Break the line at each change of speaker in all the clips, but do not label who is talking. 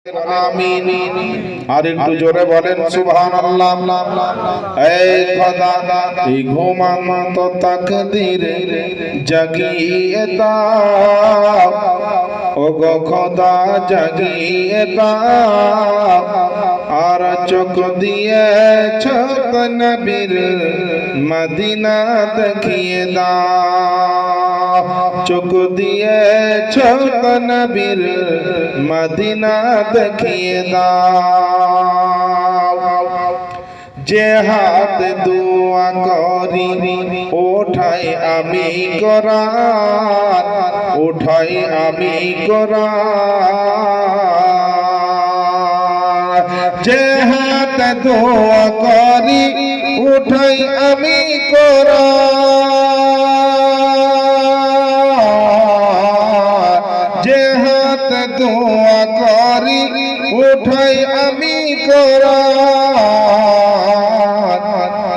আমিন। আর একটু জোরে বলেন সুবহানাল্লাহ। এই খোদা এই ঘুমান্ত তাকদীর জাগিয়ে দাও, ও গো খোদা জাগিয়ে দাও। আর চোখ দিয়েছ নবীর মদিনা দেখিয়ে দাও, চোখ দিয়েছ নবীর মদিনা দেখিয়ে দাও। যে হাত দোয়া করি ওঠাই আমি কোরআন, ওঠাই আমি কোরআন। যে হাত দোয়া করি উঠাই আমি কোরআন, যে হাত দোয়া করি উঠাই আমি কোরআন।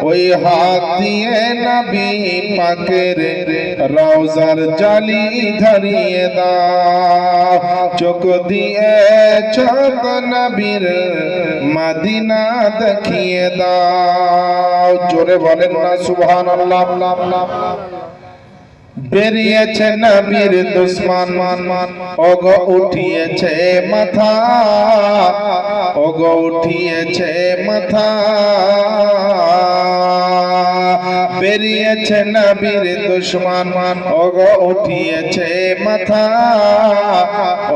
ওই হাত দিয়ে নবী পাকের রওজার জালি ধরিয়ে দাও, চোখ দিয়ে চোখ নবীর মদিনা দেখিয়ে দাও। জোরে বলেন না সুবহানাল্লাহ। বেরিয়েছে নবীর দুশ্মন, ওগো উঠিয়েছে মাথা, ওগো উঠিয়েছে মাথা। বেরিয়েছে নবীর দুশ্মন, ওগো উঠিয়েছে মাথা,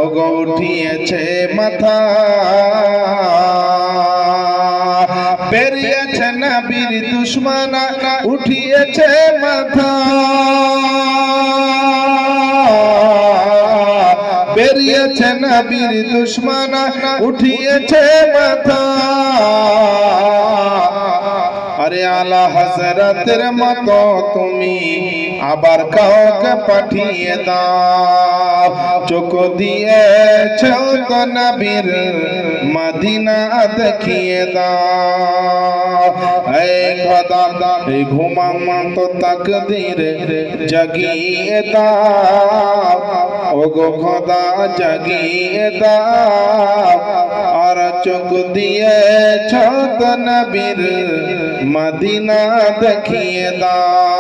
ওগো উঠিয়েছে মাথা। বেরিয়েছে নবীর দুশ্মন উঠিয়েছে মাথা, বেরিয়েছে নবীর দুশ্মন উঠিয়েছে মাথা। আরে আলা হযরতের মতো তুমি আবার কাউকে পাঠিয়ে দাও, চোখ দিয়েছ তো নবীর মদিনা দেখিয়ে দাও। এই খোদা এই ঘুমান্ত তাকদীর জাগিয়ে দাও, ও গো খোদা জাগিয়ে দাও। আর চোখ দিয়েছ তো নবীর মদিনা দেখিয়ে দাও।